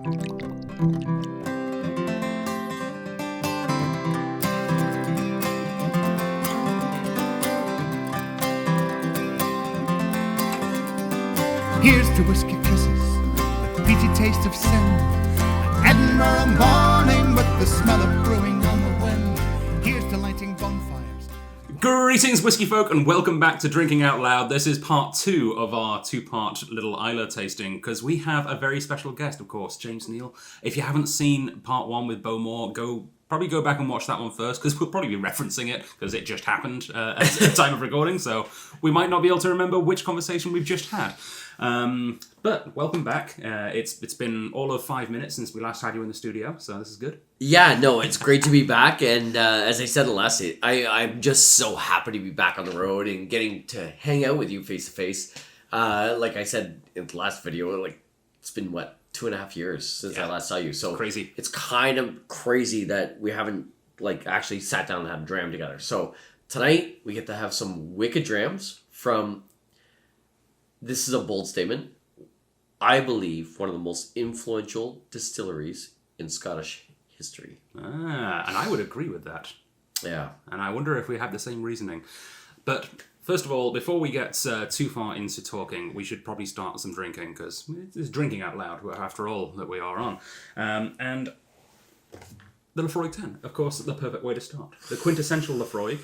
Here's to whiskey kisses, the peaty taste of sin. An Edinburgh morning with the smell of brewing on the wind. Here's to lighting bonfires. Greetings, whiskey folk, and welcome back to Drinking Out Loud. This is part 2 of our 2-part little Islay tasting, because we have a very special guest, of course, James Neal. If you haven't seen part 1 with Bowmore, probably go back and watch that one first, because we'll probably be referencing it, because it just happened at the time of recording, so we might not be able to remember which conversation we've just had. But welcome back. It's been all of 5 minutes since we last had you in the studio, so this is good. Yeah, no, it's great to be back, and as I said last, I'm just so happy to be back on the road and getting to hang out with you face to face. Like I said in the last video, it's been 2.5 years since I last saw you. So crazy. It's kind of crazy that we haven't actually sat down and had a dram together. So tonight we get to have some wicked drams from. This is a bold statement. I believe one of the most influential distilleries in Scottish history. And I would agree with that. Yeah. And I wonder if we have the same reasoning. But first of all, before we get too far into talking, we should probably start some drinking, because it's drinking out loud, after all, that we are on. And the Laphroaig 10, of course, the perfect way to start. The quintessential Laphroaig.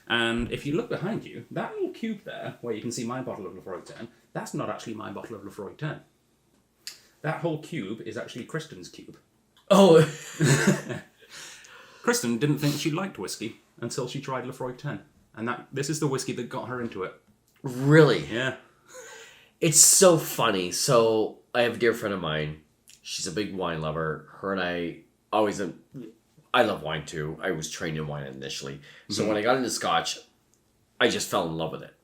And if you look behind you, that little cube there, where you can see my bottle of Laphroaig 10, that's not actually my bottle of Laphroaig 10. That whole cube is actually Kristen's cube. Oh. Kristen didn't think she liked whiskey until she tried Laphroaig 10. And this is the whiskey that got her into it. Really? Yeah. It's so funny. So I have a dear friend of mine. She's a big wine lover. Her and I always... I love wine too. I was trained in wine initially. So when I got into Scotch, I just fell in love with it.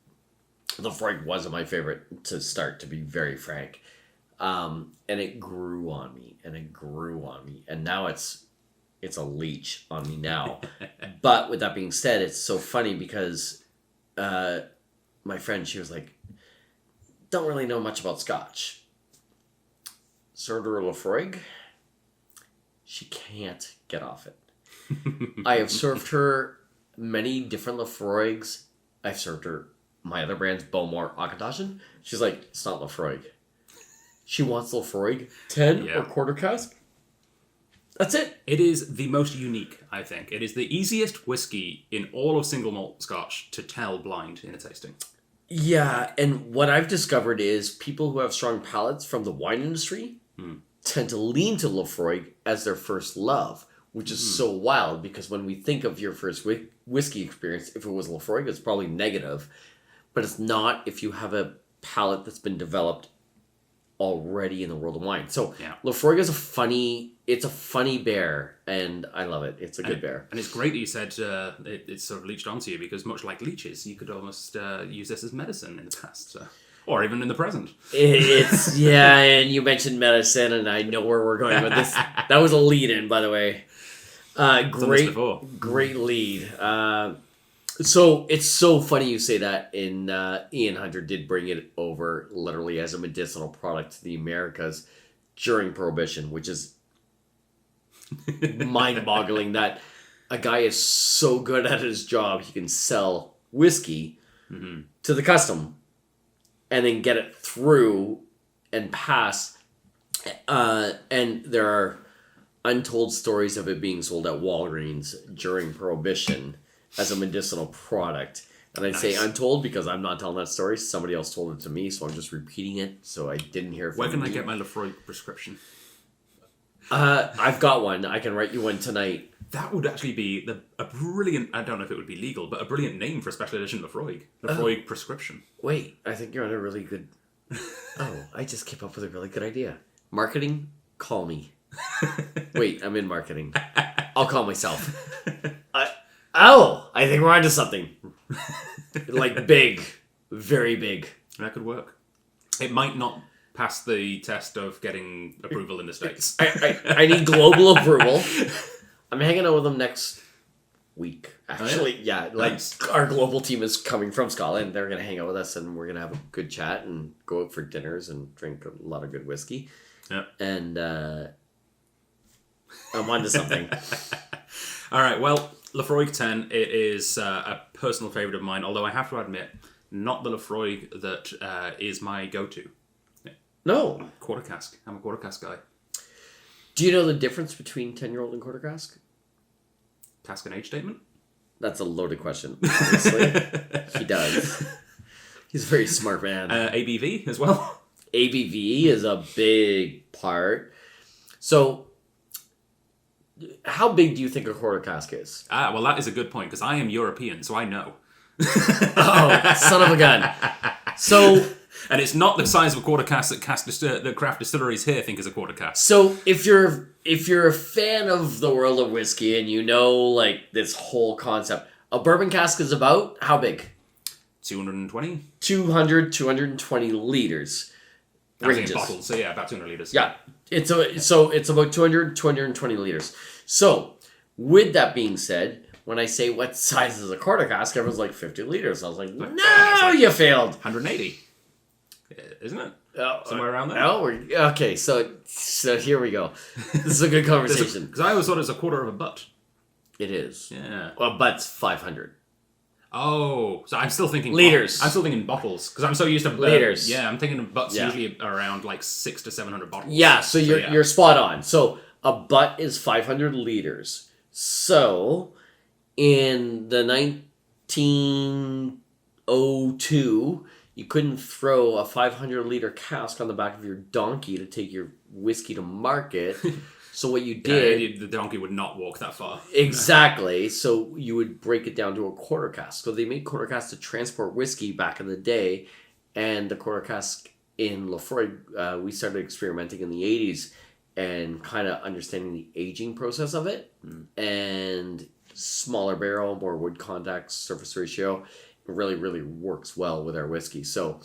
Laphroaig wasn't my favorite to start, to be very frank. And it grew on me, and it grew on me. And now it's a leech on me now. But with that being said, it's so funny because my friend, she was like, don't really know much about Scotch. Served her a Laphroaig. She can't get off it. I have served her many different Laphroaigs. I've served her my other brands, Bowmore, Akataschen. She's like, it's not Laphroaig. She wants Laphroaig 10 or quarter cask. That's it. It is the most unique, I think. It is the easiest whiskey in all of single malt Scotch to tell blind in a tasting. Yeah, and what I've discovered is people who have strong palates from the wine industry tend to lean to Laphroaig as their first love, which is so wild, because when we think of your first whiskey experience, if it was Laphroaig, it's probably negative, but it's not if you have a palate that's been developed already in the world of wine. So Laphroaig is a funny bear, and I love it. It's a good bear. And it's great that you said it's sort of leached onto you, because much like leeches, you could almost use this as medicine in the past. So. Or even in the present. It's and you mentioned medicine, and I know where we're going with this. That was a lead-in, by the way. Great lead. So it's so funny you say that. In Ian Hunter did bring it over literally as a medicinal product to the Americas during Prohibition, which is mind-boggling that a guy is so good at his job he can sell whiskey to the custom and then get it through and pass. And there are untold stories of it being sold at Walgreens during Prohibition as a medicinal product. And I say untold because I'm not telling that story. Somebody else told it to me, so I'm just repeating it. So I didn't hear from Where can me. I get my Laphroaig prescription? I've got one. I can write you one tonight. That would actually be a brilliant, I don't know if it would be legal, but a brilliant name for a special edition Laphroaig. Laphroaig prescription. Wait, I think you're on a really good... I just came up with a really good idea. Marketing, call me. Wait, I'm in marketing. I'll call myself. I think we're onto something. Big. Very big. That could work. It might not pass the test of getting approval in the States. I need global approval. I'm hanging out with them next week, actually. Oh, yeah, nice. Our global team is coming from Scotland. They're going to hang out with us, and we're going to have a good chat and go out for dinners and drink a lot of good whiskey. Yeah. And I'm onto something. All right, well, Laphroaig 10, it is a personal favourite of mine, although I have to admit, not the Laphroaig that is my go-to. No. Quarter cask. I'm a quarter cask guy. Do you know the difference between 10-year-old and quarter cask? Cask and age statement? That's a loaded question, obviously. He does. He's a very smart man. ABV as well. ABV is a big part. So, how big do you think a quarter cask is? Well, that is a good point, because I am European, so I know. Oh, son of a gun. So... And it's not the size of a quarter cask that craft distilleries here think is a quarter cask. So if you're a fan of the world of whiskey and you know like this whole concept, a bourbon cask is about how big? 220? 220 liters. I'm thinking bottles, so yeah, about 200 liters. Yeah. It's about 220 liters. So with that being said, when I say what size is a quarter cask, everyone's like 50 liters. I was like, no, you failed. 180. Isn't it? Somewhere around there? Oh, okay. So here we go. This is a good conversation. Because I always thought it was a quarter of a butt. It is. Yeah. Well, butt's 500. Oh, so I'm still thinking... Liters. I'm still thinking bottles. Because I'm so used to... liters. Yeah, I'm thinking of butts usually around like 600 to 700 bottles. Yeah, so you're spot on. So a butt is 500 liters. So in the 1902... You couldn't throw a 500-liter cask on the back of your donkey to take your whiskey to market. So what you did... the donkey would not walk that far. Exactly. So you would break it down to a quarter cask. So they made quarter casks to transport whiskey back in the day. And the quarter cask in Laphroaig, we started experimenting in the 80s and kind of understanding the aging process of it. And smaller barrel, more wood contact, surface ratio... really, really works well with our whiskey. So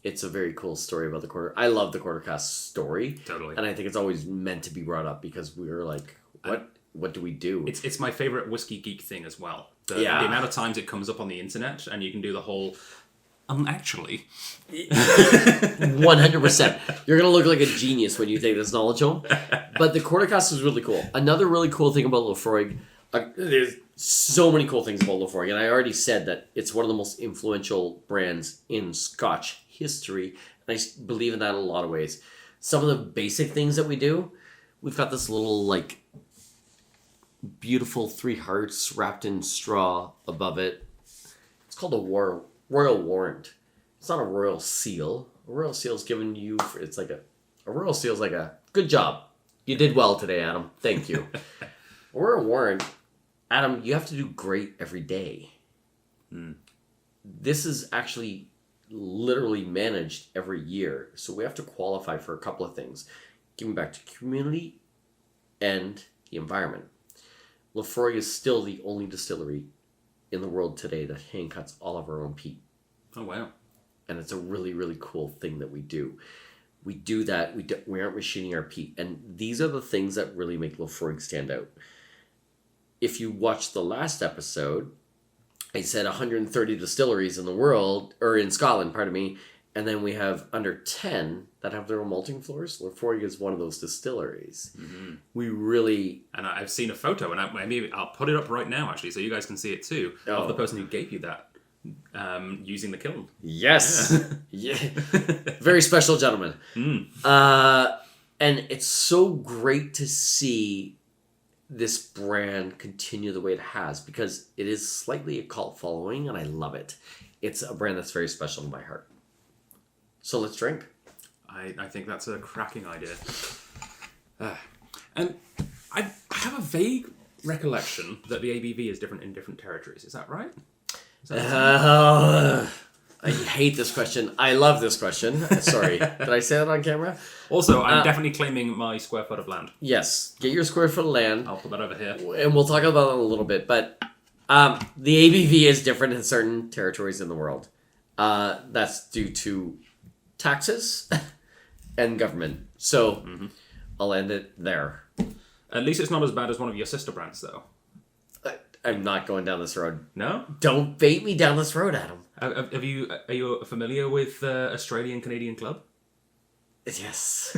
it's a very cool story about the quarter. I love the quarter cask story. Totally. And I think it's always meant to be brought up because we were like, what do we do? It's my favorite whiskey geek thing as well. The amount of times it comes up on the internet and you can do the whole... actually... 100%. You're going to look like a genius when you take this knowledge home. But the quarter cask is really cool. Another really cool thing about Laphroaig... there's so many cool things about Laphroaig, and I already said that it's one of the most influential brands in Scotch history, and I believe in that in a lot of ways. Some of the basic things that we do, we've got this little, like, beautiful 3 hearts wrapped in straw above it. It's called a royal warrant. It's not a royal seal. A royal seal is given you, a royal seal is like a, good job. You did well today, Adam. Thank you. A royal warrant... Adam, you have to do great every day. This is actually literally managed every year. So we have to qualify for a couple of things. Giving back to community and the environment. Laphroaig is still the only distillery in the world today that hand cuts all of our own peat. Oh, wow. And it's a really, really cool thing that we do. We do that. We aren't machining our peat. And these are the things that really make Laphroaig stand out. If you watch the last episode, I said 130 distilleries in the world, or in Scotland, pardon me, and then we have under 10 that have their own malting floors. Laphroaig is one of those distilleries. Mm-hmm. We really... And I've seen a photo, and maybe I'll put it up right now, actually, so you guys can see it too, of the person who gave you that, using the kiln. Yes! Yeah. Very special gentleman. And it's so great to see... this brand continue the way it has because it is slightly a cult following and I love it. It's a brand that's very special to my heart. So let's drink. I think that's a cracking idea. And I have a vague recollection that the ABV is different in different territories. Is that right? I hate this question. I love this question. Sorry. Did I say that on camera? Also, I'm definitely claiming my square foot of land. Yes. Get your square foot of land. I'll put that over here. And we'll talk about it in a little bit. But the ABV is different in certain territories in the world. That's due to taxes and government. So I'll end it there. At least it's not as bad as one of your sister brands, though. I'm not going down this road. No? Don't bait me down this road, Adam. Are you familiar with Australian Canadian Club? Yes.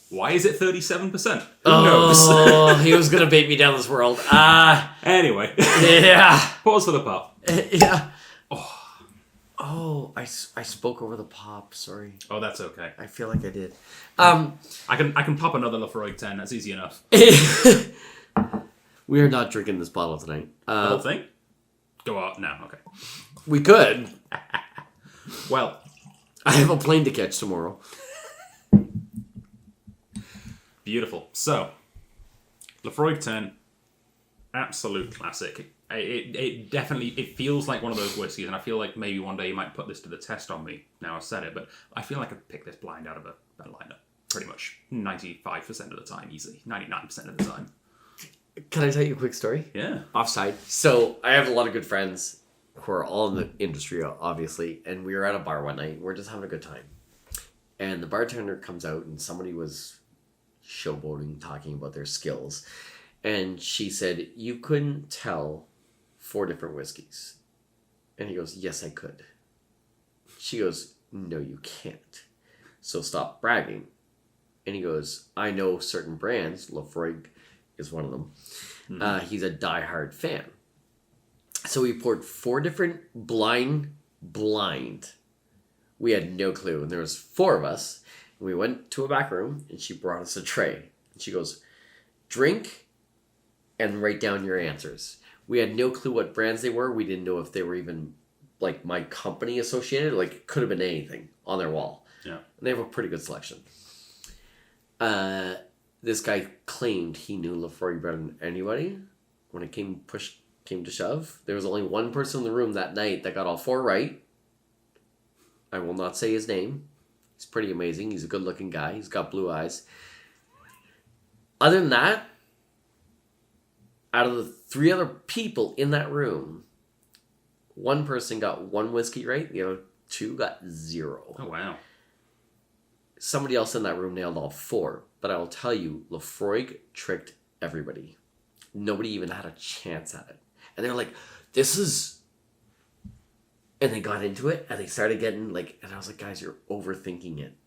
Why is it 37%? Who knows? Oh, he was gonna bait me down this world. Anyway. Yeah. Pause for the pop. Yeah. Oh, I spoke over the pop. Sorry. Oh, that's okay. I feel like I did. I can pop another Laphroaig 10. That's easy enough. We are not drinking this bottle tonight. The whole thing? Go out now. Okay. We could. Well, I have a plane to catch tomorrow. beautiful. So, Laphroaig 10, absolute classic. It definitely feels like one of those whiskies, and I feel like maybe one day you might put this to the test on me. Now I've said it, but I feel like I picked this blind out of a lineup pretty much 95% of the time, easily 99% of the time. Can I tell you a quick story? Yeah. Offside. So I have a lot of good friends who are all in the industry, obviously, and we were at a bar one night. We're just having a good time, and the bartender comes out, and somebody was showboating, talking about their skills, and she said, "You couldn't tell 4 different whiskeys," and he goes, "Yes, I could." She goes, "No, you can't. So stop bragging." And he goes, "I know certain brands. Laphroaig is one of them." Mm-hmm. He's a diehard fan. So we poured 4 different blind. We had no clue. And there was 4 of us. And we went to a back room and she brought us a tray. And she goes, "Drink and write down your answers." We had no clue what brands they were. We didn't know if they were even like my company associated. Like it could have been anything on their wall. Yeah. And they have a pretty good selection. This guy claimed he knew Laphroaig better than anybody. When it came to shove, there was only one person in the room that night that got all 4 right. I will not say his name. He's pretty amazing. He's a good-looking guy. He's got blue eyes. Other than that, out of the 3 other people in that room, one person got 1 whiskey right. The other 2 got 0. Oh, wow. Somebody else in that room nailed all 4. But I will tell you, Laphroaig tricked everybody. Nobody even had a chance at it. And they were like, "This is..." And they got into it, and they started getting like... And I was like, "Guys, you're overthinking it."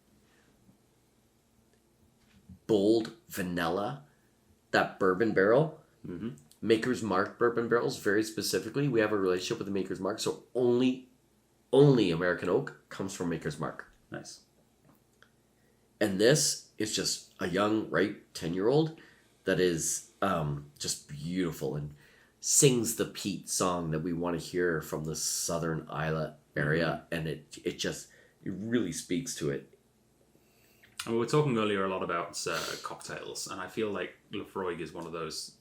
Bold vanilla, that bourbon barrel, Maker's Mark bourbon barrels, very specifically. We have a relationship with the Maker's Mark, so only American oak comes from Maker's Mark. Nice. And this is just a young, ripe 10-year-old that is just beautiful and sings the Pete song that we want to hear from the southern Islay area. And it really speaks to it. And we were talking earlier a lot about cocktails, and I feel like Laphroaig is one of those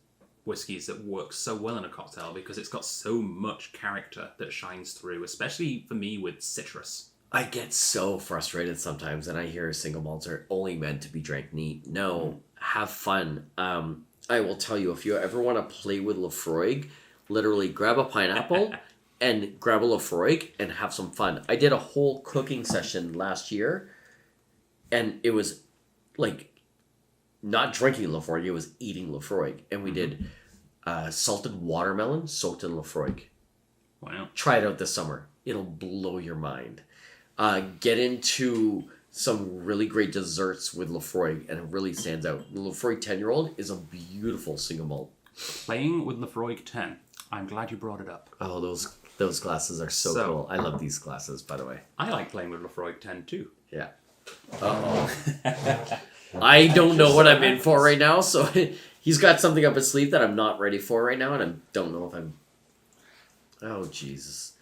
whiskies that works so well in a cocktail because it's got so much character that shines through, especially for me with citrus. I get so frustrated sometimes, and I hear single malts are only meant to be drank neat. No, have fun. I will tell you, if you ever want to play with Laphroaig, literally grab a pineapple and grab a Laphroaig and have some fun. I did a whole cooking session last year, and it was like not drinking Laphroaig, it was eating Laphroaig. And we did salted watermelon soaked in Laphroaig. Wow. Try it out this summer. It'll blow your mind. Get into some really great desserts with Laphroaig, and it really stands out. The Laphroaig 10-year-old is a beautiful single malt. Playing with Laphroaig 10. I'm glad you brought it up. Oh, those glasses are so cool. I love these glasses, by the way. I like playing with Laphroaig 10 too. Yeah. Uh-oh. I don't know what I'm in for right now, so he's got something up his sleeve that I'm not ready for right now, and I don't know if I'm... Oh, Jesus.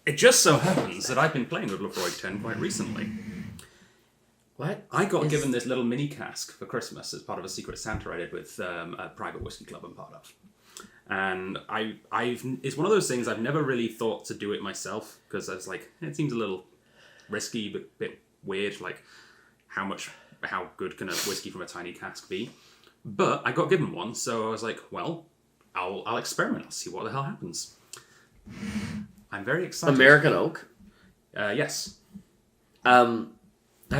It just so happens that I've been playing with Laphroaig 10 quite recently. What? I got given this little mini cask for Christmas as part of a Secret Santa I did with a private whiskey club I'm part of. And it's one of those things I've never really thought to do it myself, because I was like, it seems a little risky, but a bit weird, like how good can a whiskey from a tiny cask be? But I got given one, so I was like, well, I'll experiment, I'll see what the hell happens. I'm very excited. American oak? Yes. Have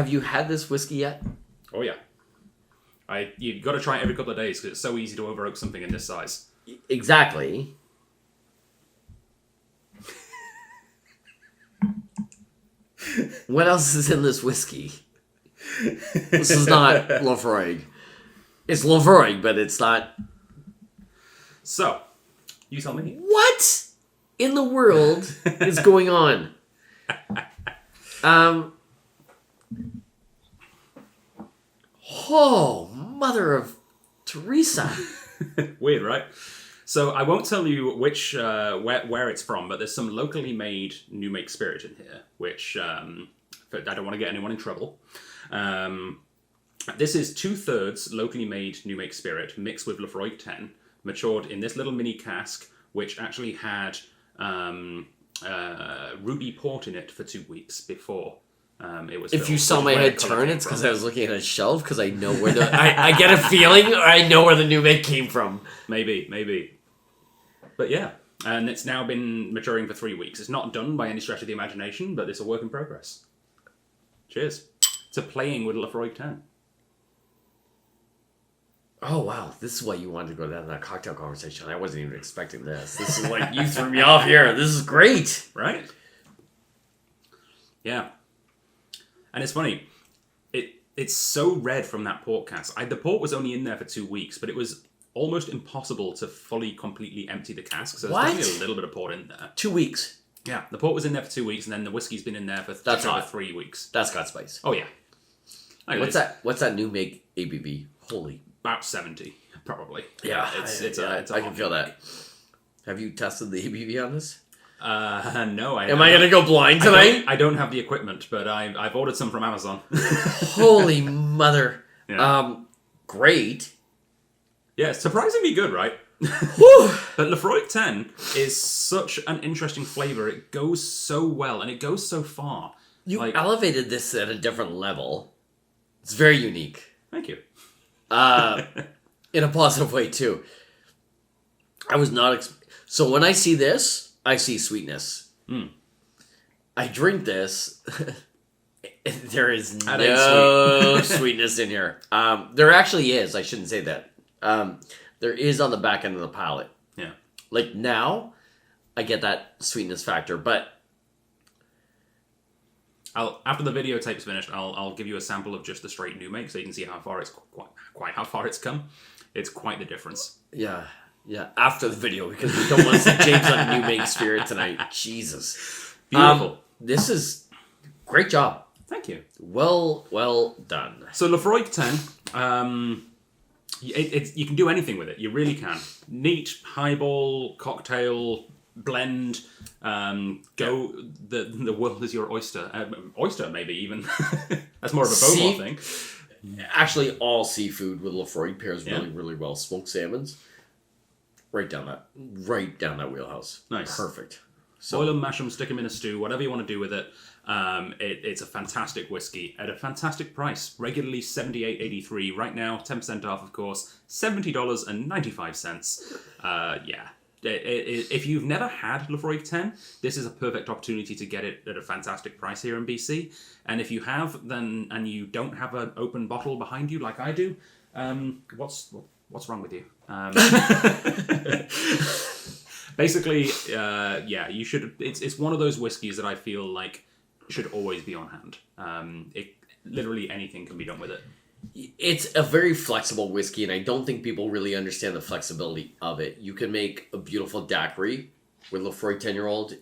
you had this whiskey yet? Oh, yeah. You've got to try it every couple of days because it's so easy to over oak something in this size. Exactly. What else is in this whiskey? This is not Laphroaig. It's Laphroaig, but it's not. So, you tell me. What in the world is going on? Oh, mother of Teresa. Weird, right? So I won't tell you which where it's from, but there's some locally made new make spirit in here, which I don't want to get anyone in trouble. This is 2/3 locally made new make spirit mixed with Laphroaig 10, matured in this little mini cask, which actually had ruby port in it for 2 weeks before it was. If filled, you saw which is my where head the colour turn, came it's from. because I was looking at a shelf because I know where the I get a feeling or I know where the new make came from. Maybe. But yeah, and it's now been maturing for 3 weeks. It's not done by any stretch of the imagination, but it's a work in progress. Cheers to playing with Laphroaig 10. Oh wow, this is why you wanted to go down that cocktail conversation. I wasn't even expecting this. This is like you threw me off here. This is great. Right? Yeah. And it's funny. It's so red from that port cask. The port was only in there for 2 weeks, but it was almost impossible to fully, completely empty the cask. So there's What? definitely a little bit of port in there. 2 weeks. Yeah, the port was in there for 2 weeks, and then the whiskey's been in there for That's over hot. 3 weeks. That's got spice. Oh yeah. What's that? What's that new make ABV? Holy. About 70, probably. Yeah, I can feel that. Have you tested the ABV on this? No. Am I gonna go blind tonight? I don't have the equipment, but I've ordered some from Amazon. Holy mother. Yeah. Great. Yeah, it's surprisingly good, right? Whew. But Laphroaig 10 is such an interesting flavour. It goes so well, and it goes so far. You elevated this at a different level. It's very unique. Thank you. In a positive way, too. I was not... So when I see this, I see sweetness. I drink this... There is no sweetness in here. There actually is. I shouldn't say that. There is on the back end of the palate. Yeah. Like now, I get that sweetness factor, but... After the videotape's finished, I'll give you a sample of just the straight new make, so you can see how far it's quite how far it's come. It's quite the difference. Yeah. After the video, because we don't want to see James on a new make spirit tonight. Jesus. Beautiful. This is great job. Thank you. Well done. So Laphroaig 10, you can do anything with it. You really can. Neat highball, cocktail, blend. The world is your oyster. Oyster, maybe even. That's more of a Bowmore thing. Actually, all seafood with Laphroaig pairs really, really well. Smoked salmons, right down that wheelhouse. Nice, perfect. Boil them, mash them, stick them in a stew. Whatever you want to do with it. It's a fantastic whiskey at a fantastic price. Regularly $78.83. Right now, 10% off, of course. $70.95. Yeah. If you've never had Laphroaig 10, this is a perfect opportunity to get it at a fantastic price here in BC. And if you have, and you don't have an open bottle behind you like I do, what's wrong with you? Basically, you should. It's one of those whiskeys that I feel like should always be on hand. Literally anything can be done with it. It's a very flexible whiskey, and I don't think people really understand the flexibility of it. You can make a beautiful daiquiri with Laphroaig 10-year-old.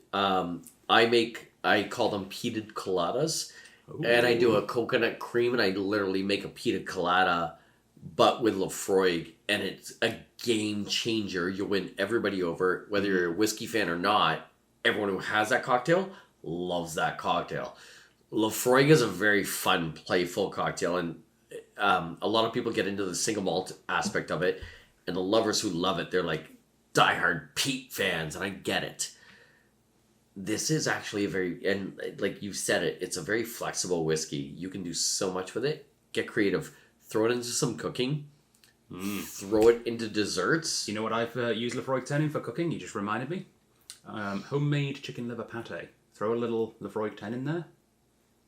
I call them pita coladas, and I do a coconut cream, and I literally make a pita colada, but with Laphroaig, and it's a game changer. You'll win everybody over, whether you're a whiskey fan or not. Everyone who has that cocktail loves that cocktail. Laphroaig is a very fun, playful cocktail, and a lot of people get into the single malt aspect of it, and the lovers who love it, they're like diehard peat fans, and I get it. This is actually and like you said it's a very flexible whiskey. You can do so much with it. Get creative. Throw it into some cooking. Throw it into desserts. You know what I've used Laphroaig 10 in for cooking? You just reminded me. Homemade chicken liver pate. Throw a little Laphroaig 10 in there.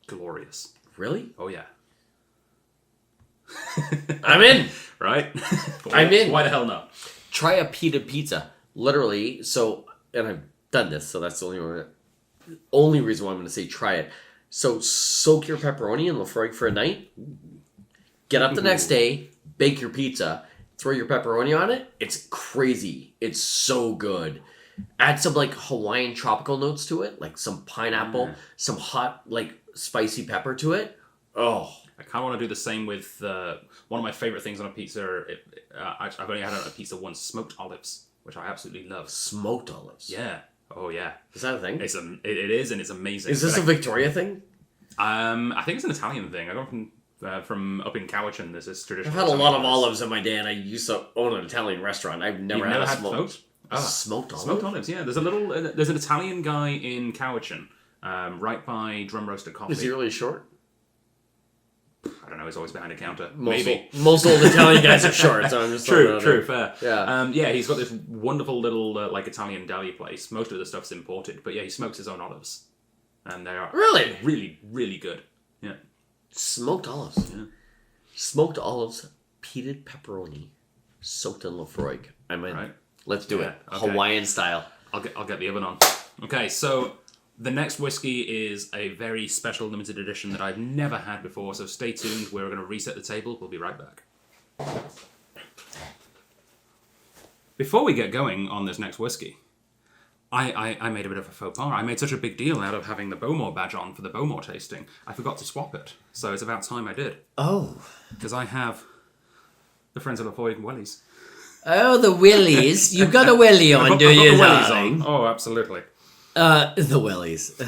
Glorious. Really? Oh, yeah. I'm in. Right? I'm in. Why the hell not? Try a Pita Pizza. Literally, and I've done this, so that's the only reason why I'm going to say try it. So soak your pepperoni in Laphroaig for a night. Get up the next day, bake your pizza, throw your pepperoni on it. It's crazy. It's so good. Add some like Hawaiian tropical notes to it, like some pineapple, some hot like spicy pepper to it. Oh, I kind of want to do the same with one of my favorite things on a pizza. I've only had it on a pizza once: smoked olives, which I absolutely love. Smoked olives. Yeah. Oh yeah. Is that a thing? It is, and it's amazing. Is this a Victoria thing? I think it's an Italian thing. I got from up in Cowichan. There's this tradition. I've had a lot of olives in my day, and I used to own an Italian restaurant. I've never had smoked. Smoked olives? Smoked olives, yeah. There's an Italian guy in Cowichan, right by Drum Roasted Coffee. Is he really short? I don't know, he's always behind a counter. Most old Italian guys are short, so I'm just True, fair. Yeah. He's got this wonderful little like Italian deli place. Most of the stuff's imported, but yeah, he smokes his own olives. And they are really, really good. Yeah. Smoked olives. Yeah. Smoked olives, peated pepperoni, soaked in Laphroaig. I'm in. Right. Let's do it. Okay. Hawaiian style. I'll get the oven on. Okay, so the next whiskey is a very special limited edition that I've never had before, so stay tuned. We're going to reset the table. We'll be right back. Before we get going on this next whiskey, I made a bit of a faux pas. I made such a big deal out of having the Bowmore badge on for the Bowmore tasting. I forgot to swap it, so it's about time I did. Oh. Because I have the Friends of Laphroaig Wellies. Oh, the willies. You've got a willy on, do you, darling? Oh, absolutely. The wellies.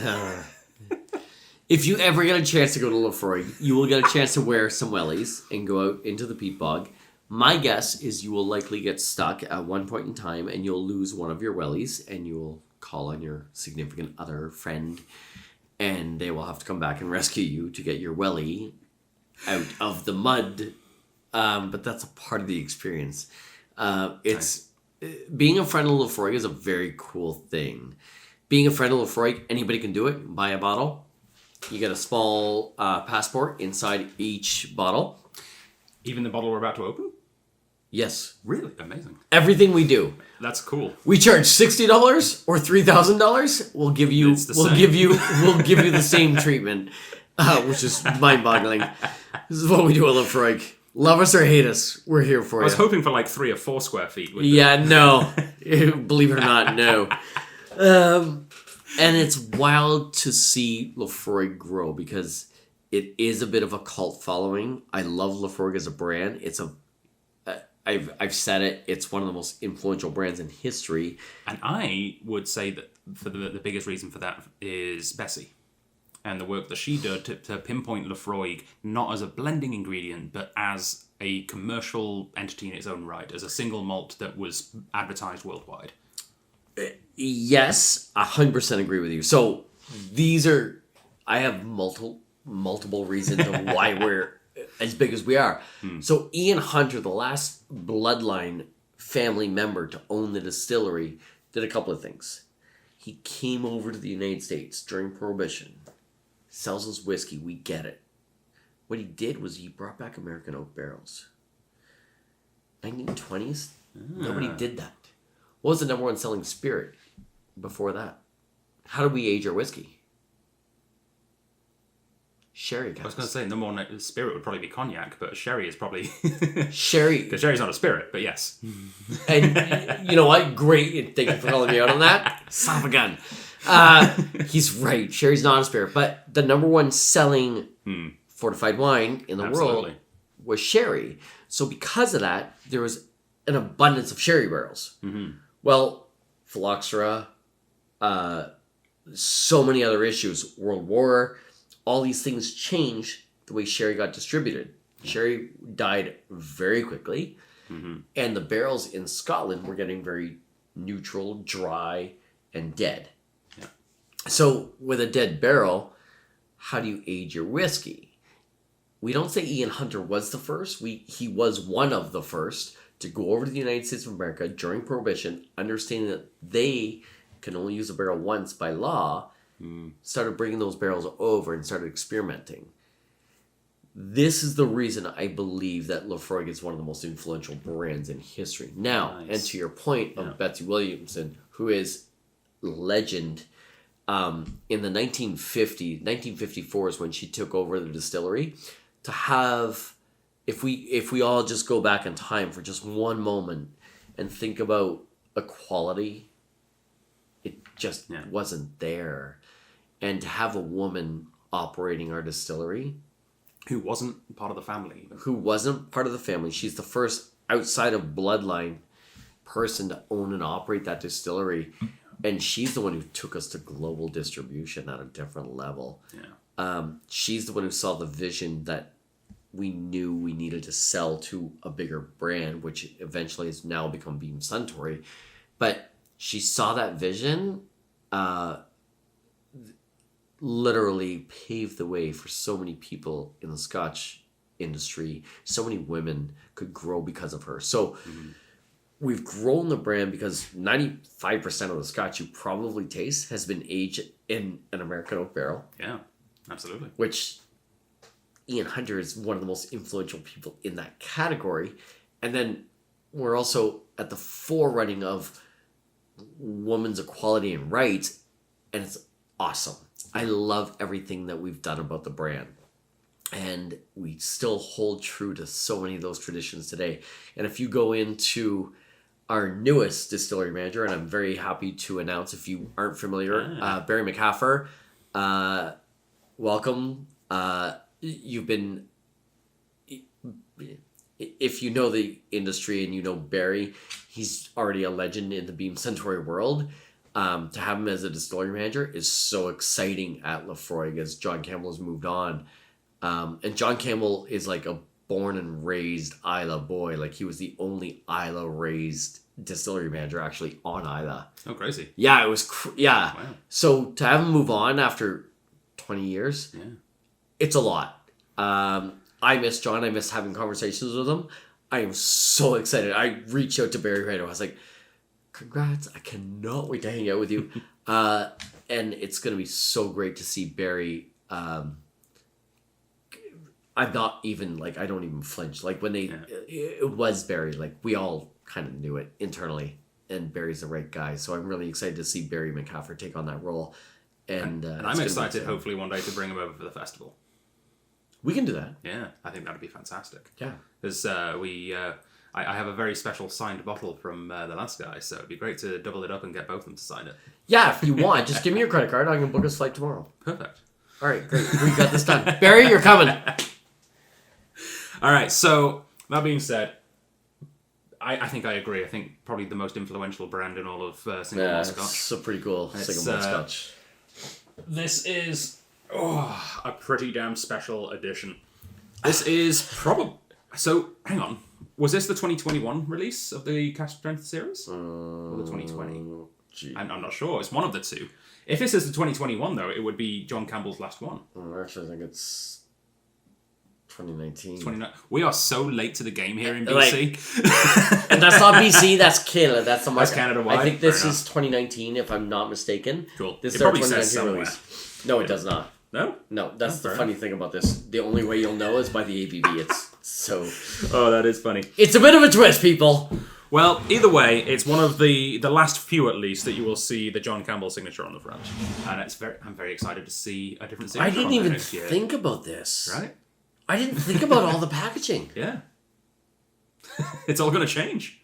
If you ever get a chance to go to Laphroaig, you will get a chance to wear some wellies and go out into the peat bog. My guess is you will likely get stuck at one point in time and you'll lose one of your wellies and you will call on your significant other friend and they will have to come back and rescue you to get your welly out of the mud. But that's a part of the experience. Being a friend of Laphroaig is a very cool thing. Being a friend of Laphroaig, anybody can do it. Buy a bottle. You get a small passport inside each bottle. Even the bottle we're about to open? Yes. Really? Amazing. Everything we do. That's cool. We charge $60 or $3,000. We'll give you the same treatment, which is mind-boggling. This is what we do at Laphroaig. Love us or hate us, we're here for you. I was hoping for like 3 or 4 square feet. No. Believe it or not, no. And it's wild to see Laphroaig grow because it is a bit of a cult following. I love Laphroaig as a brand. I've said it. It's one of the most influential brands in history. And I would say that for the biggest reason for that is Bessie. And the work that she did to pinpoint Laphroaig not as a blending ingredient, but as a commercial entity in its own right, as a single malt that was advertised worldwide. Yes, 100% agree with you. So I have multiple reasons of why we're as big as we are. So Ian Hunter, the last bloodline family member to own the distillery, did a couple of things. He came over to the United States during Prohibition. Sells us whiskey, we get it. What he did was he brought back American oak barrels. 1920s? Nobody did that. What was the number one selling spirit before that? How did we age our whiskey? Sherry, guys. I was going to say number one spirit would probably be cognac, but sherry is probably... Sherry. Because sherry's not a spirit, but yes. And you know what? Great. Thank you for calling me out on that. Son of a gun. He's right. Sherry's not a spirit. But the number one selling fortified wine in the world was sherry. So because of that, there was an abundance of sherry barrels. Mm-hmm. Well, phylloxera, so many other issues, World War, all these things changed the way sherry got distributed. Sherry died very quickly, and the barrels in Scotland were getting very neutral, dry, and dead. Yeah. So with a dead barrel, how do you age your whiskey? We don't say Ian Hunter was the first. He was one of the first to go over to the United States of America during Prohibition, understanding that they can only use a barrel once by law, started bringing those barrels over and started experimenting. This is the reason I believe that Laphroaig is one of the most influential brands in history. Now, and to your point of Betsy Williamson, who is legend, in the 1954 is when she took over the distillery. To have, if we all just go back in time for just one moment and think about equality, it just wasn't there. And to have a woman operating our distillery, who wasn't part of the family. She's the first outside of bloodline person to own and operate that distillery. And she's the one who took us to global distribution at a different level. Yeah. She's the one who saw the vision that we knew we needed to sell to a bigger brand, which eventually has now become Beam Suntory. But she saw that vision, literally paved the way for so many people in the Scotch industry. So many women could grow because of her. So we've grown the brand because 95% of the Scotch you probably taste has been aged in an American oak barrel. Yeah, absolutely. Which Ian Hunter is one of the most influential people in that category. And then we're also at the forerunning of women's equality and rights. And it's awesome. I love everything that we've done about the brand. And we still hold true to so many of those traditions today. And if you go into our newest distillery manager, and I'm very happy to announce, if you aren't familiar, Barry Mccaffer, welcome. You've been, if you know the industry and you know Barry, he's already a legend in the Beam Suntory world. To have him as a distillery manager is so exciting at Laphroaig as John Campbell has moved on. And John Campbell is like a born and raised Islay boy. Like he was the only Islay raised distillery manager actually on Islay. Oh, crazy. Yeah, it was, Wow. So to have him move on after 20 years, it's a lot. I miss John. I miss having conversations with him. I am so excited. I reached out to Barry right away. I was like, congrats. I cannot wait to hang out with you. And it's going to be so great to see Barry. I'm not even like, I don't even flinch. Like when it was Barry, like we all kind of knew it internally, and Barry's the right guy. So I'm really excited to see Barry Mccaffer take on that role. And I'm excited, hopefully one day, to bring him over for the festival. We can do that. Yeah, I think that'd be fantastic. Yeah. Because I have a very special signed bottle from the last guy, so it'd be great to double it up and get both of them to sign it. Yeah, if you want, just give me your credit card. I can book his flight tomorrow. Perfect. All right, great. We got this done. Barry, you're coming. All right, so that being said, I think I agree. I think probably the most influential brand in all of single malt Scotch. So pretty cool. Single malt Scotch. This is a pretty damn special edition. This is probably... So, hang on. Was this the 2021 release of the Cask Strength series? Or the 2020? I'm not sure. It's one of the two. If this is the 2021, though, it would be John Campbell's last one. Actually, I think it's 2019. We are so late to the game here in BC. And that's not BC, that's Canada. That's the market. That's Canada-wide. I think this is 2019, if I'm not mistaken. Cool. This it is our probably 2019 says somewhere. release. No, it does not. No? No, that's the funny thing about this. The only way you'll know is by the ABV. It's so... Oh, that is funny. It's a bit of a twist, people. Well, either way, it's one of the last few, at least, that you will see the John Campbell signature on the front. And I'm very excited to see a different signature I didn't on there even next year. think about this. Right? I didn't think about all the packaging. Yeah. It's all going to change.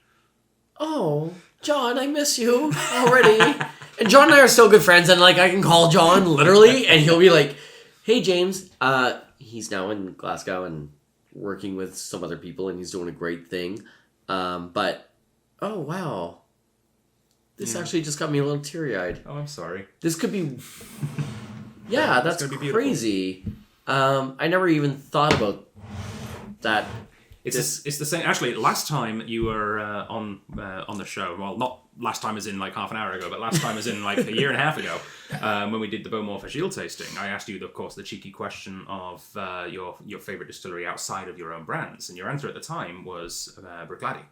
Oh, John, I miss you already. And John and I are still good friends, and like I can call John literally, and he'll be like, "Hey, James." He's now in Glasgow and working with some other people, and he's doing a great thing. But oh wow, this actually just got me a little teary-eyed. Oh, I'm sorry. This could be, yeah, that's crazy. I never even thought about that. It's the same. Actually, last time you were on the show, well, not last time as in like half an hour ago, but last time as in like a year and a half ago, when we did the Beaumont for Shield tasting, I asked you, of course, the cheeky question of your favorite distillery outside of your own brands, and your answer at the time was Bruichladdich.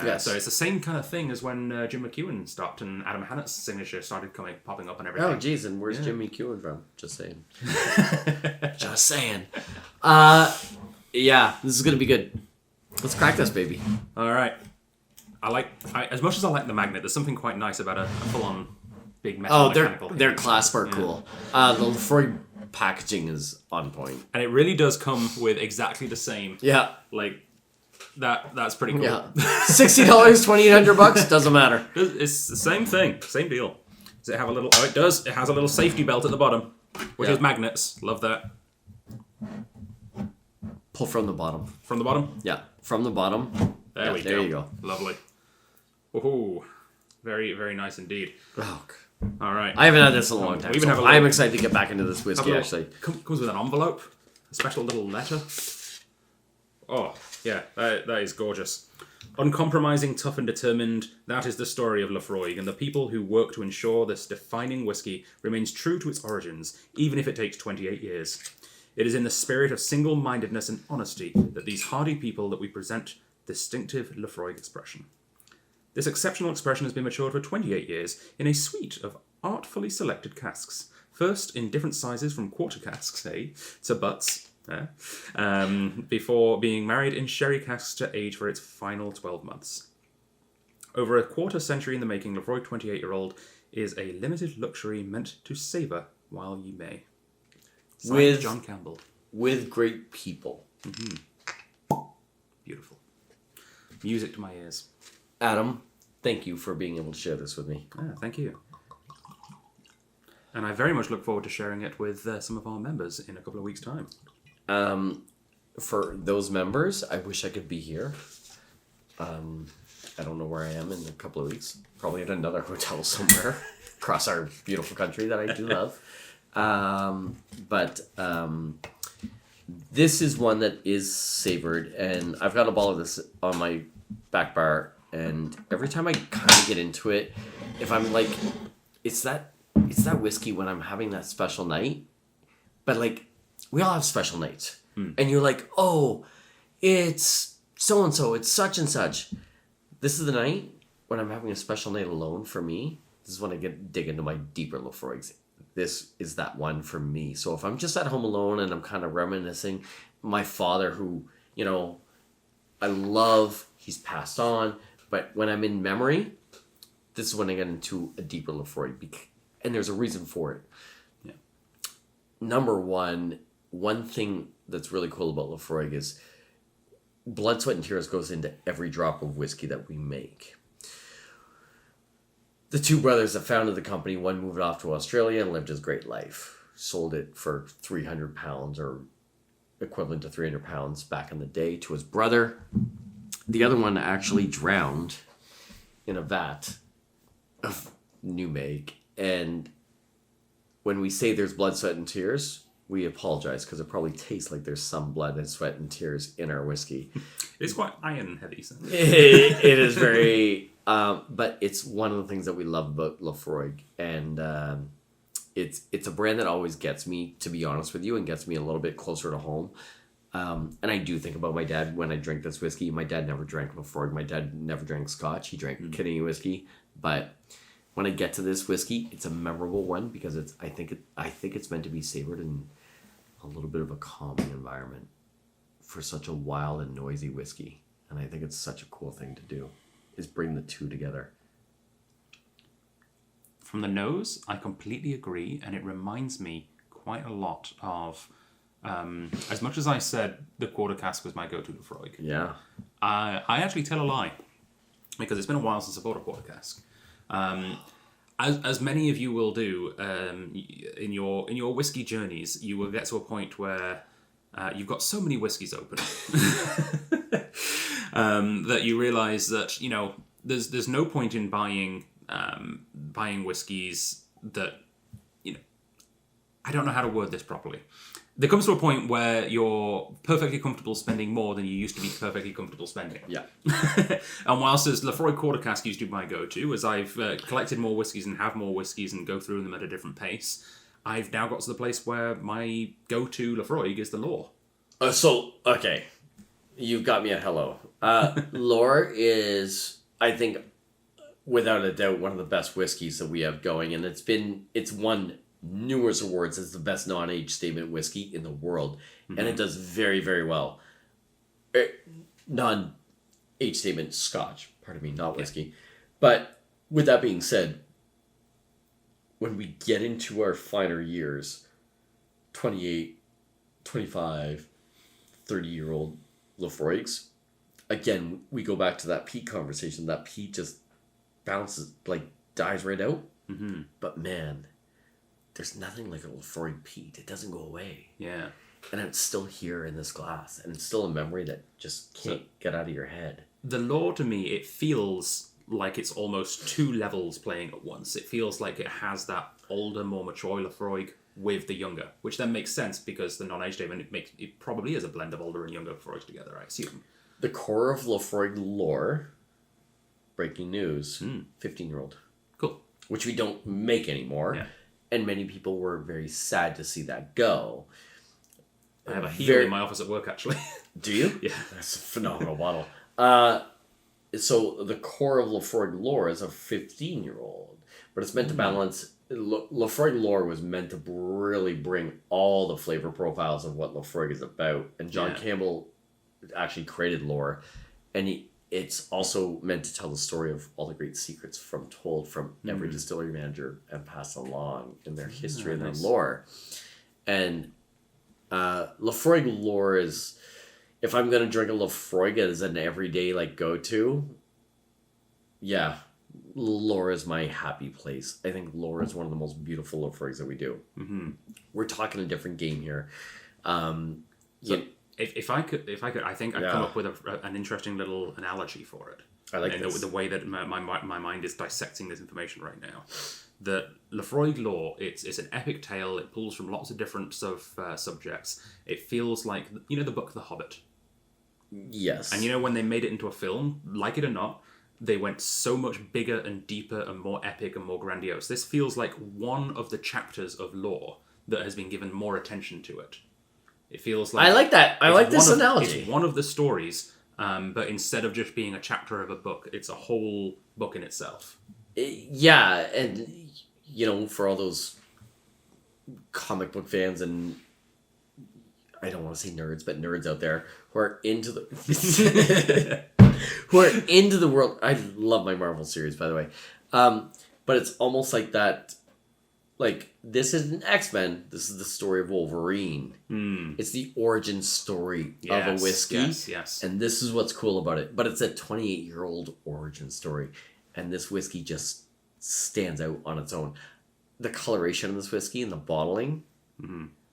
Yes. So it's the same kind of thing as when Jim McEwen stopped and Adam Hannett's signature started popping up and everything. Oh, geez, and where's Jim McEwen from? Just saying. Just saying. Yeah, this is gonna be good. Let's crack this, baby. All right. As much as I like the magnet, there's something quite nice about a full-on big metal Oh, mechanical their hinge. clasp are cool. The Laphroaig packaging is on point. And it really does come with exactly the same. Yeah. Like, that's pretty cool. Yeah. $60, $2,800, doesn't matter. It's the same thing, same deal. Does it have a little... Oh, it does. It has a little safety belt at the bottom, which is magnets. Love that. Pull from the bottom. From the bottom? Yeah, from the bottom. There we go. There you go. Lovely. Ooh, very, very nice indeed. Oh, All right. I haven't had this in a long time. We even have a I'm little- excited to get back into this whiskey, actually. Comes with an envelope, a special little letter. Oh, yeah, that is gorgeous. Uncompromising, tough and determined, that is the story of Laphroaig and the people who work to ensure this defining whiskey remains true to its origins, even if it takes 28 years. It is in the spirit of single-mindedness and honesty that these hardy people that we present distinctive Laphroaig expression. This exceptional expression has been matured for 28 years in a suite of artfully selected casks. First in different sizes from quarter casks, to butts, before being married in sherry casks to age for its final 12 months. Over a quarter century in the making, Laphroaig 28-year-old is a limited luxury meant to savour while ye may. Signed, With John Campbell. With great people. Beautiful. Music to my ears. Adam, thank you for being able to share this with me. Thank you. And I very much look forward to sharing it with some of our members in a couple of weeks' time. For those members, I wish I could be here. I don't know where I am in a couple of weeks. Probably at another hotel somewhere across our beautiful country that I do love. But this is one that is savored, and I've got a bottle of this on my back bar, and every time I kind of get into it, if I'm like, it's that whiskey when I'm having that special night, but like, we all have special nights, and you're like, oh, it's so-and-so, it's such and such. This is the night when I'm having a special night alone for me. This is when I dig into my deeper Laphroaigs. This is that one for me. So if I'm just at home alone and I'm kind of reminiscing, my father who, I love, he's passed on, but when I'm in memory, this is when I get into a deeper Laphroaig, and there's a reason for it. Yeah. Number one thing that's really cool about Laphroaig is blood, sweat, and tears goes into every drop of whiskey that we make. The two brothers that founded the company, one moved off to Australia and lived his great life. Sold it for £300 or equivalent to £300 back in the day to his brother. The other one actually drowned in a vat of new make. And when we say there's blood, sweat, and tears, we apologize because it probably tastes like there's some blood and sweat and tears in our whiskey. It's quite iron heavy. So. It is very, but it's one of the things that we love about Laphroaig, and it's a brand that always gets me, to be honest with you, and gets me a little bit closer to home. And I do think about my dad when I drink this whiskey. My dad never drank Laphroaig. My dad never drank Scotch. He drank Canadian whiskey, but when I get to this whiskey, it's a memorable one because I think it's meant to be savored in a little bit of a calming environment for such a wild and noisy whiskey. And I think it's such a cool thing to do, is bring the two together. From the nose, I completely agree, and it reminds me quite a lot of, as much as I said the quarter cask was my go-to Laphroaig, Yeah. I actually tell a lie, because it's been a while since I bought a quarter cask. As many of you will do in your whiskey journeys, you will get to a point where you've got so many whiskies open that you realise that there's no point in buying whiskies that I don't know how to word this properly. There comes to a point where you're perfectly comfortable spending more than you used to be perfectly comfortable spending. Yeah. And whilst as Laphroaig quarter cask used to be my go-to, as I've collected more whiskies and have more whiskies and go through them at a different pace, I've now got to the place where my go-to Laphroaig is the Lore. Okay. You've got me at hello. Lore is, I think, without a doubt, one of the best whiskeys that we have going, and it's won numerous awards as the best non-age statement whiskey in the world, and it does very, very well. Non-age statement Scotch, pardon me, not whiskey. But with that being said, when we get into our finer years, 28, 25, 30-year-old Laphroaigs, again, we go back to that peat conversation. That peat just bounces, like, dies right out. Mm-hmm. But man, there's nothing like a Laphroaig peat. It doesn't go away. Yeah. And it's still here in this glass. And it's still a memory that just can't get out of your head. The lore, to me, it feels like it's almost two levels playing at once. It feels like it has that older, more mature Laphroaig with the younger, which then makes sense because the non-age statement, it probably is a blend of older and younger Laphroaigs together, I assume. The core of Laphroaig lore, breaking news, 15-year-old. Cool. Which we don't make anymore. Yeah. And many people were very sad to see that go. I have a heel in my office at work, actually. Do you? Yeah. That's a phenomenal bottle. So the core of Laphroaig lore is a 15-year-old, but it's meant to balance. Laphroaig lore was meant to really bring all the flavor profiles of what Laphroaig is about. And John Campbell actually created lore, and it's also meant to tell the story of all the great secrets told from every distillery manager and passed along in their history and their lore. And Laphroaig lore is, if I'm going to drink a Laphroaig as an everyday like go-to, lore is my happy place. I think lore is one of the most beautiful Laphroaigs that we do. Mm-hmm. We're talking a different game here. If I could, I think I've come up with an interesting little analogy for it. I like this. The way that my mind is dissecting this information right now. The Laphroaig lore, it's an epic tale. It pulls from lots of different subjects. It feels like, the book The Hobbit. Yes. And when they made it into a film, like it or not, they went so much bigger and deeper and more epic and more grandiose. This feels like one of the chapters of lore that has been given more attention to it. It feels like... I like that. I like this analogy. It's one of the stories, but instead of just being a chapter of a book, it's a whole book in itself. Yeah, and, for all those comic book fans and... I don't want to say nerds, but nerds out there who are into the... who are into the world... I love my Marvel series, by the way. But it's almost like that... Like, this isn't X-Men. This is the story of Wolverine. It's the origin story of a whiskey. Yes. And this is what's cool about it. But it's a 28-year-old origin story. And this whiskey just stands out on its own. The coloration of this whiskey and the bottling...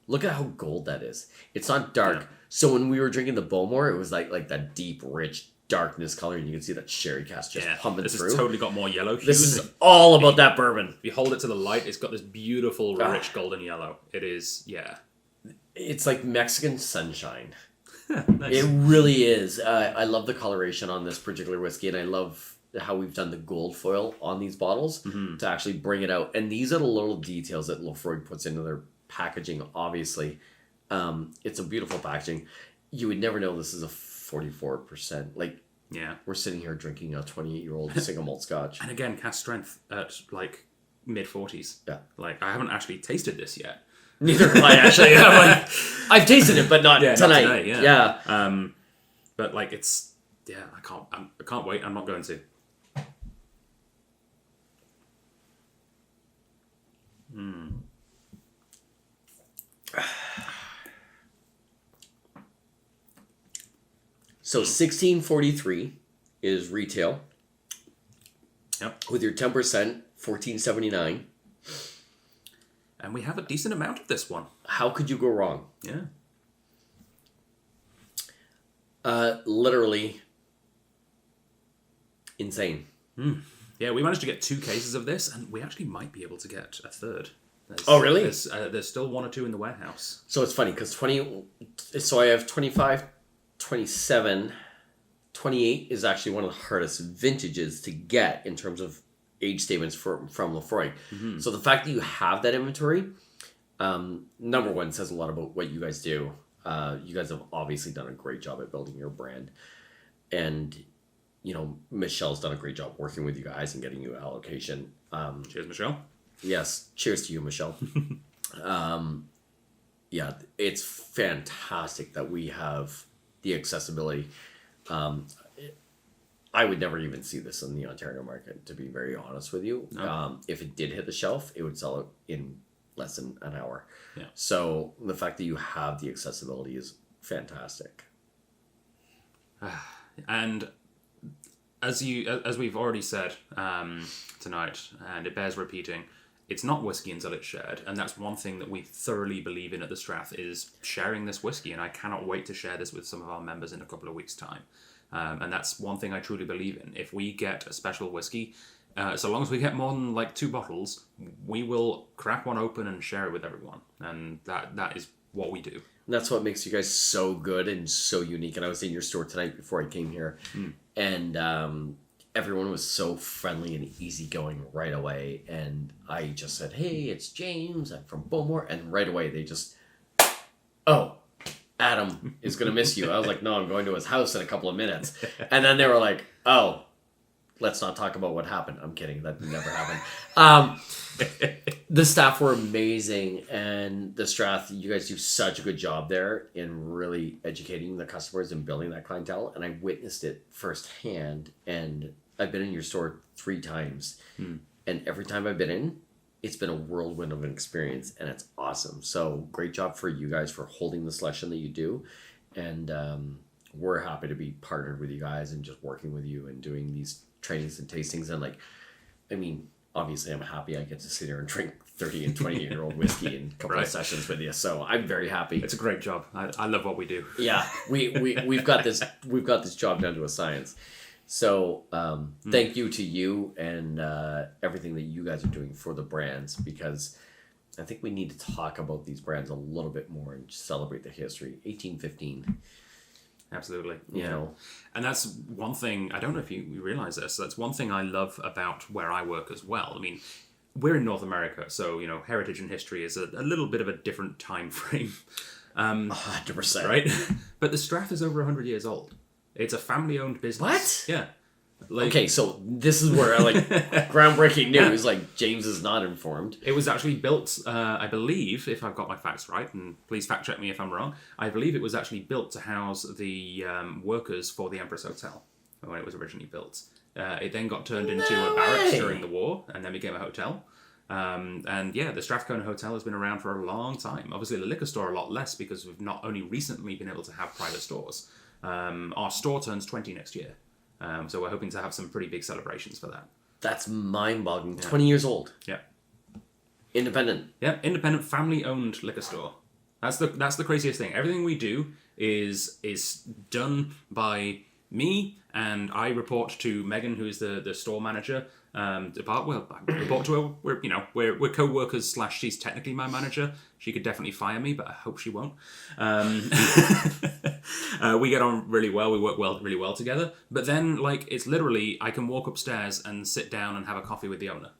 Look at how gold that is. It's not dark. Yeah. So when we were drinking the Bowmore, it was like that deep, rich darkness color, and you can see that sherry cask just pumping through. This has totally got more yellow hues. This is all about that bourbon. If you hold it to the light, it's got this beautiful, rich golden yellow. It is, It's like Mexican sunshine. Nice. It really is. I love the coloration on this particular whiskey, and I love how we've done the gold foil on these bottles to actually bring it out. And these are the little details that Laphroaig puts into their packaging, obviously. It's a beautiful packaging. You would never know this is a 44%. We're sitting here drinking a 28-year-old single malt scotch. And again, Cask Strength at mid-40s. Yeah. I haven't actually tasted this yet. Neither have I, actually. I've tasted it, but not tonight. Not today, yeah. But it's... Yeah, I can't wait. I'm not going to. So 1643 is retail. Yep. With your 10%, 1479. And we have a decent amount of this one. How could you go wrong? Yeah. Literally insane. Yeah, we managed to get 2 cases of this, and we actually might be able to get a third. Oh, really? There's still 1 or 2 in the warehouse. So it's funny, because so I have 25, 27, 28 is actually one of the hardest vintages to get in terms of age statements from Laphroaig. So the fact that you have that inventory, number one, says a lot about what you guys do. You guys have obviously done a great job at building your brand. And, Michelle's done a great job working with you guys and getting you allocation. Cheers, Michelle. Yes, cheers to you, Michelle. Yeah, it's fantastic that we have the accessibility. I would never even see this in the Ontario market, to be very honest with you. No. If it did hit the shelf, it would sell it in less than an hour. Yeah. So the fact that you have the accessibility is fantastic. And as we've already said tonight, and it bears repeating, it's not whiskey until it's shared, and that's one thing that we thoroughly believe in at the Strath is sharing this whiskey, and I cannot wait to share this with some of our members in a couple of weeks' time. And that's one thing I truly believe in. If we get a special whiskey, so long as we get more than like 2 bottles, we will crack one open and share it with everyone, and that is what we do. And that's what makes you guys so good and so unique. And I was in your store tonight before I came here, and everyone was so friendly and easygoing right away. And I just said, "Hey, it's James. I'm from Bowmore," and right away they just, "Oh, Adam is going to miss you." I was like, "No, I'm going to his house in a couple of minutes." And then they were like, "Oh, let's not talk about what happened." I'm kidding. That never happened. The staff were amazing, and the Strath, you guys do such a good job there in really educating the customers and building that clientele. And I witnessed it firsthand. And I've been in your store 3 times, and every time I've been in, it's been a whirlwind of an experience, and it's awesome. So great job for you guys for holding the selection that you do. And we're happy to be partnered with you guys and just working with you and doing these trainings and tastings. And like, I mean, obviously I'm happy I get to sit here and drink 30 and 20-year-old whiskey in a couple of sessions with you. So I'm very happy. It's a great job. I love what we do. Yeah, we've got this job down to a science. So thank you to you and everything that you guys are doing for the brands, because I think we need to talk about these brands a little bit more and celebrate the history. 1815. Absolutely. You know. And that's one thing, I don't know if you realize this, that's one thing I love about where I work as well. I mean, we're in North America, so, you know, heritage and history is a little bit of a different time frame. 100%. Right? But the Strath is over 100 years old. It's a family-owned business. What? Yeah. Like, Okay, so this is where groundbreaking news. Like, James is not informed. it was actually built, I believe, if I've got my facts right, and please fact check me if I'm wrong, I believe it was actually built to house the workers for the Empress Hotel when it was originally built. It then got turned into a barracks during the war, and then became a hotel. And yeah, the Strathcona Hotel has been around for a long time. Obviously, the liquor store a lot less, because we've not only recently been able to have private stores. Our store turns 20 next year. So we're hoping to have some pretty big celebrations for that. That's mind-boggling. 20 years old. Yeah. Independent. Yeah, independent, family-owned liquor store. That's the craziest thing. Everything we do is done by me, and I report to Megan, who is the store manager. I report to her. We're co-workers / she's technically my manager. She could definitely fire me, but I hope she won't. We get on really well. We work really well together. But then, like, it's literally, I can walk upstairs and sit down and have a coffee with the owner.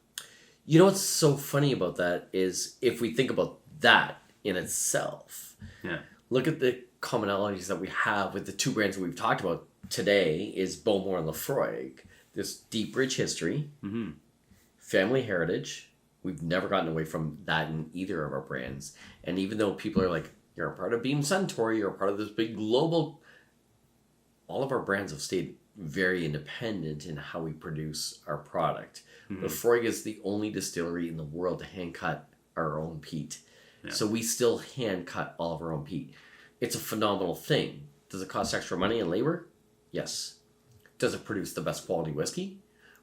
You know what's so funny about that is, if we think about that in itself, look at the commonalities that we have with the 2 brands that we've talked about today is Bowmore and Laphroaig. This deep, rich history, family heritage. We've never gotten away from that in either of our brands. And even though people are like, you're a part of Beam Suntory, you're a part of this big global, all of our brands have stayed very independent in how we produce our product. Laphroaig is the only distillery in the world to hand cut our own peat. Yeah. So we still hand cut all of our own peat. It's a phenomenal thing. Does it cost extra money and labor? Yes. Does it produce the best quality whiskey?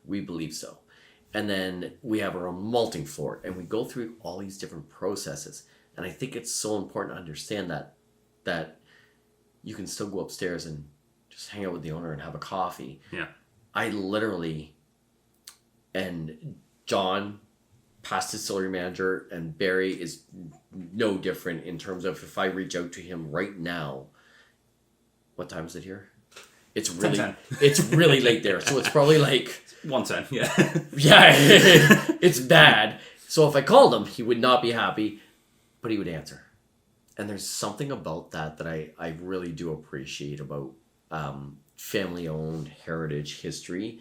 We believe so. And then we have our own malting floor, and we go through all these different processes. And I think it's so important to understand that you can still go upstairs and just hang out with the owner and have a coffee. Yeah. I literally, and John, past distillery manager, and Barry is no different in terms of, if I reach out to him right now, what time is it here? It's really 10. It's really late there, so it's probably like 1:10. Yeah. Yeah, it's bad. So if I called him, he would not be happy, but he would answer. And there's something about that I really do appreciate about family-owned heritage history.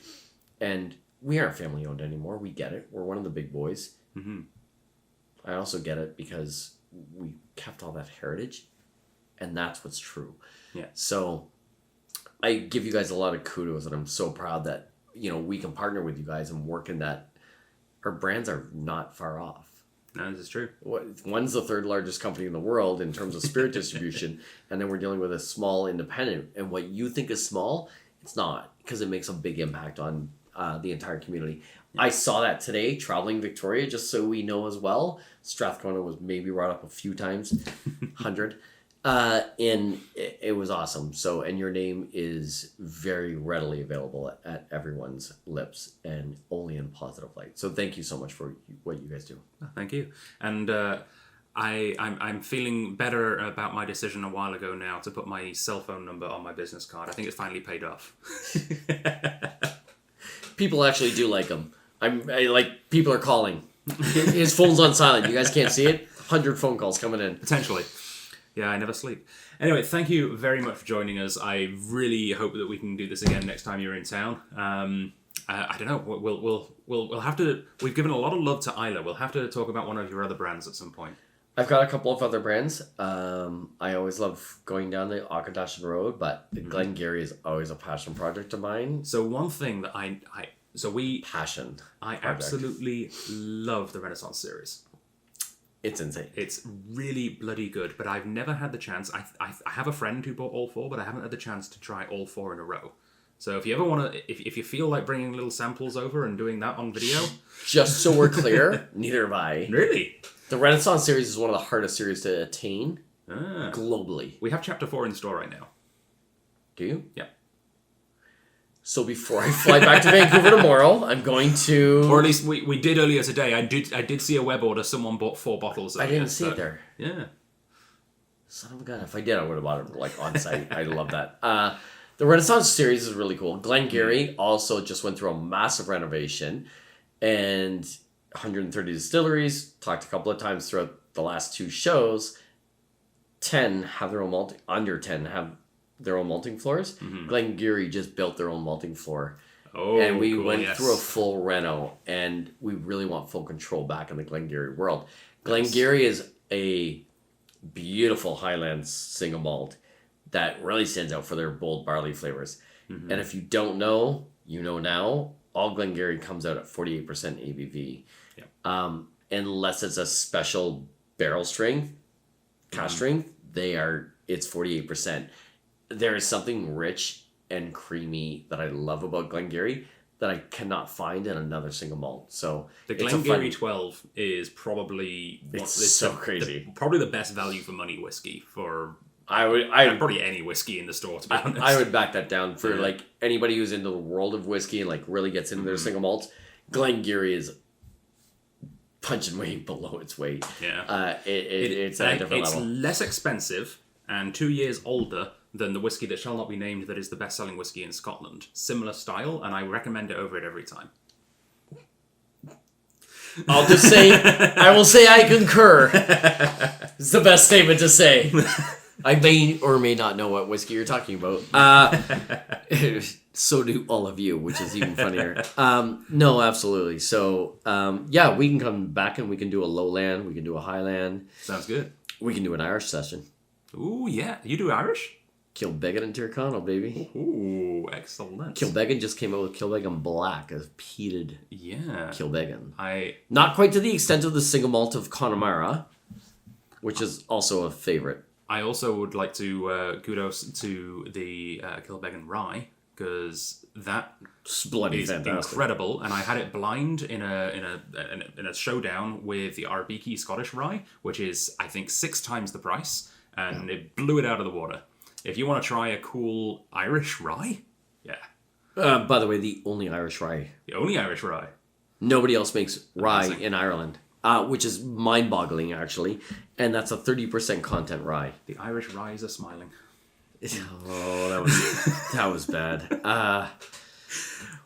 And we aren't family-owned anymore. We get it. We're one of the big boys. Mm-hmm. I also get it because we kept all that heritage, and that's what's true. Yeah. So I give you guys a lot of kudos, and I'm so proud that, we can partner with you guys and work in that. Our brands are not far off. No, this is true. One's the third largest company in the world in terms of spirit distribution, and then we're dealing with a small independent. And what you think is small, it's not, because it makes a big impact on the entire community. I saw that today, traveling Victoria, just so we know as well. Strathcona was maybe brought up a few times, 100. And it was awesome. So, and your name is very readily available at everyone's lips and only in positive light. So thank you so much for what you guys do. Thank you. And I'm feeling better about my decision a while ago now to put my cell phone number on my business card. I think it's finally paid off. People actually do like him. People are calling. His phone's on silent. You guys can't see it. 100 phone calls coming in. Potentially. Yeah, I never sleep. Anyway, thank you very much for joining us. I really hope that we can do this again next time you're in town. I don't know. We'll have to. We've given a lot of love to Islay. We'll have to talk about one of your other brands at some point. I've got a couple of other brands. I always love going down the Auchadashan Road, but Glengarry is always a passion project of mine. So one thing that I absolutely love the Renaissance series. It's insane. It's really bloody good, but I've never had the chance. I have a friend who bought all 4, but I haven't had the chance to try all 4 in a row. So if you ever want to, if you feel like bringing little samples over and doing that on video. Just so we're clear, neither have I. Really? The Renaissance series is one of the hardest series to attain globally. We have chapter 4 in the store right now. Do you? Yeah. So before I fly back to Vancouver tomorrow, I'm going to... Or at least we did earlier today. I did see a web order. Someone bought 4 bottles. I didn't see it there. Yeah. Son of a gun. If I did, I would have bought it on site. I love that. The Renaissance series is really cool. Glengarry also just went through a massive renovation. And 130 distilleries. Talked a couple of times throughout the last 2 shows. 10 have their own malting... Under 10 have their own malting floors. Glengarry just built their own malting floor. Oh, and we cool, went through a full reno, and we really want full control back in the Glengarry world. Glengarry is a beautiful Highlands single malt that really stands out for their bold barley flavors. And if you don't know, you know now, all Glengarry comes out at 48% ABV. Yep. Unless it's a special barrel strength, cask strength, it's 48%. There is something rich and creamy that I love about Glengarry that I cannot find in another single malt. So the Glengarry 12 is probably crazy. Probably the best value for money whiskey for probably any whiskey in the store. To be honest, I would back that down for like anybody who's into the world of whiskey and like really gets into their single malts. Glengarry is punching way below its weight. Yeah, it's at a different level. It's less expensive and 2 years older than the whiskey that shall not be named that is the best-selling whiskey in Scotland. Similar style, and I recommend it over it every time. I'll just say, I will say I concur. It's the best statement to say. I may or may not know what whiskey you're talking about. So do all of you, which is even funnier. No, absolutely. So, we can come back and we can do a lowland, we can do a highland. Sounds good. We can do an Irish session. Ooh, yeah. You do Irish? Kilbeggan and Tyrconnell, baby. Ooh, excellent. Kilbeggan just came out with Kilbeggan Black, a peated Kilbeggan. Not quite to the extent of the single malt of Connemara, which is also a favorite. I also would like to kudos to the Kilbeggan Rye, because that is bloody fantastic. Incredible, and I had it blind in a showdown with the Arbiki Scottish Rye, which is, I think, 6 times the price, and it blew it out of the water. If you want to try a cool Irish rye, by the way, the only Irish rye. The only Irish rye. Nobody else makes rye in Ireland, which is mind-boggling, actually. And that's a 30% content rye. The Irish ryes are smiling. Oh, that was bad.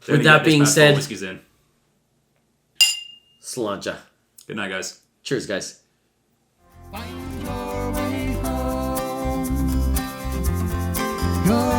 With that being said, whiskey's in. Sláinte. Good night, guys. Cheers, guys. Find your way home. Go